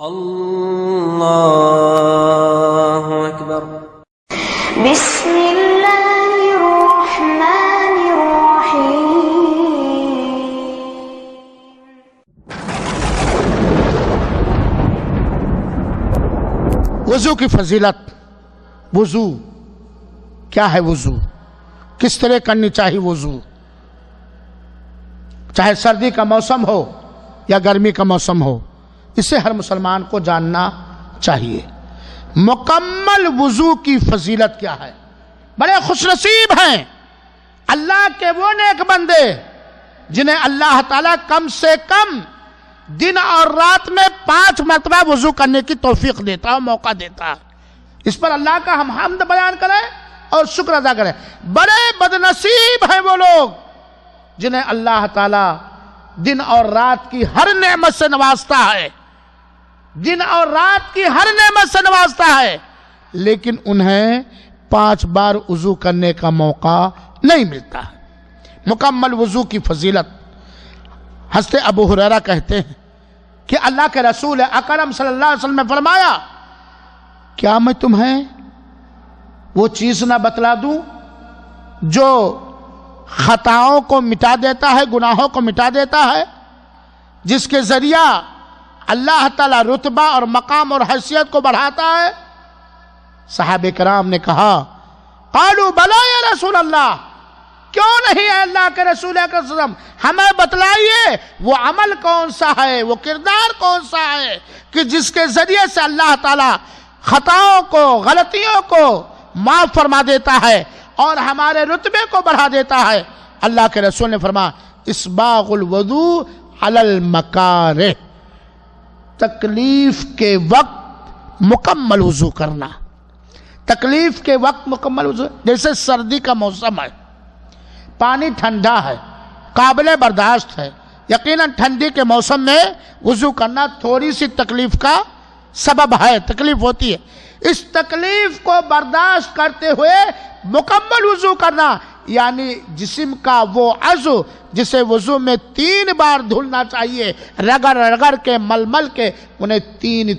اللہ اکبر۔ بسم اللہ الرحمن الرحیم۔ وضو کی فضیلت۔ وضو کیا ہے؟ وضو کس طرح کرنی چاہیے؟ وضو چاہے سردی کا موسم ہو یا گرمی کا موسم ہو، اسے ہر مسلمان کو جاننا چاہیے۔ مکمل وضو کی فضیلت کیا ہے؟ بڑے خوش نصیب ہیں اللہ کے وہ نیک بندے جنہیں اللہ تعالیٰ کم سے کم دن اور رات میں 5 مرتبہ وضو کرنے کی توفیق دیتا ہے، موقع دیتا ہے۔ اس پر اللہ کا ہم حمد بیان کریں اور شکر ادا کریں۔ بڑے بدنصیب ہیں وہ لوگ جنہیں اللہ تعالیٰ دن اور رات کی ہر نعمت سے نوازتا ہے، دن اور رات کی ہر نعمت سے نوازتا ہے، لیکن انہیں 5 بار وضو کرنے کا موقع نہیں ملتا ہے۔ مکمل وضو کی فضیلت۔ حضرت ابو ہریرہ کہتے ہیں کہ اللہ کے رسول اکرم صلی اللہ علیہ وسلم نے فرمایا، کیا میں تمہیں وہ چیز نہ بتلا دوں جو خطاؤں کو مٹا دیتا ہے، گناہوں کو مٹا دیتا ہے، جس کے ذریعہ اللہ تعالیٰ رتبہ اور مقام اور حیثیت کو بڑھاتا ہے؟ صحابہ کرام نے کہا، قالوا بلا یا رسول اللہ، کیوں نہیں ہے اللہ کے رسول اکرم، ہمیں بتلائیے وہ عمل کون سا ہے، وہ کردار کون سا ہے کہ جس کے ذریعے سے اللہ تعالیٰ خطاؤں کو، غلطیوں کو معاف فرما دیتا ہے اور ہمارے رتبے کو بڑھا دیتا ہے؟ اللہ کے رسول نے فرمایا، اسباغ الوضوء علی المکارہ، تکلیف کے وقت مکمل وضو کرنا۔ تکلیف کے وقت مکمل وضو، جیسے سردی کا موسم ہے، پانی ٹھنڈا ہے، قابل برداشت ہے، یقیناً ٹھنڈی کے موسم میں وضو کرنا تھوڑی سی تکلیف کا سبب ہے، تکلیف ہوتی ہے۔ اس تکلیف کو برداشت کرتے ہوئے مکمل وضو کرنا، یعنی جسم کا وہ عضو جسے وضو میں 3 بار دھلنا چاہیے، رگڑ رگڑ کے مل مل کے انہیں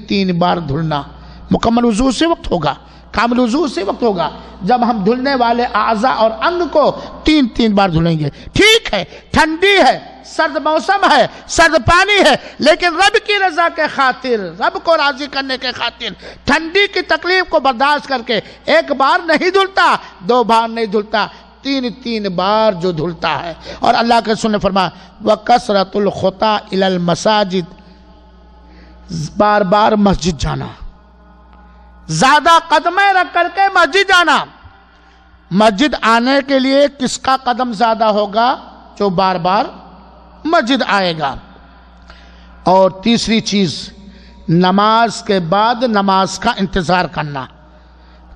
3 بار دھلنا۔ مکمل وضو اسی وقت ہوگا، کامل وضو اسی وقت ہوگا جب ہم دھلنے والے اعضاء اور انگ کو 3 بار دھلیں گے۔ ٹھیک ہے، ٹھنڈی ہے، سرد موسم ہے، سرد پانی ہے، لیکن رب کی رضا کے خاطر، رب کو راضی کرنے کے خاطر ٹھنڈی کی تکلیف کو برداشت کر کے 1 بار نہیں دھلتا، 2 بار نہیں دھلتا، 3 بار جو دھلتا ہے۔ اور اللہ کے رسول نے فرمایا، وَكَثْرَةُ الْخُطَىٰ إِلَى الْمَسَاجِدِ، بار بار مسجد جانا، زیادہ قدمیں رکھ کر کے مسجد جانا۔ مسجد آنے کے لیے کس کا قدم زیادہ ہوگا؟ جو بار بار مسجد آئے گا۔ اور تیسری چیز، نماز کے بعد نماز کا انتظار کرنا۔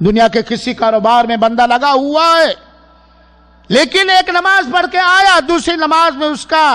دنیا کے کسی کاروبار میں بندہ لگا ہوا ہے، لیکن ایک نماز پڑھ کے آیا، دوسری نماز میں اس کا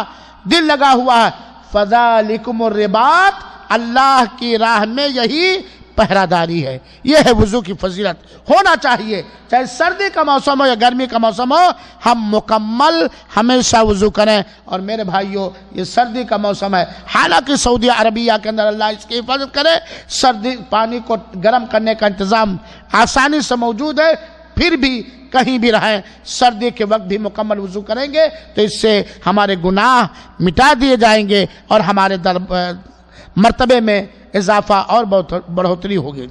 دل لگا ہوا ہے۔ فَذَلِكُمُ الرِّبَاطُ، اللہ کی راہ میں یہی پہرہ داری ہے۔ یہ ہے وضو کی فضیلت۔ ہونا چاہیے، چاہے سردی کا موسم ہو یا گرمی کا موسم ہو، ہم مکمل ہمیشہ وضو کریں۔ اور میرے بھائیوں، یہ سردی کا موسم ہے، حالانکہ سعودی عربیہ کے اندر اللہ اس کی حفاظت کرے، سردی پانی کو گرم کرنے کا انتظام آسانی سے موجود ہے، پھر بھی کہیں بھی رہیں سردی کے وقت بھی مکمل وضو کریں گے تو اس سے ہمارے گناہ مٹا دیے جائیں گے اور ہمارے مرتبے میں اضافہ اور بڑھوتری ہوگی۔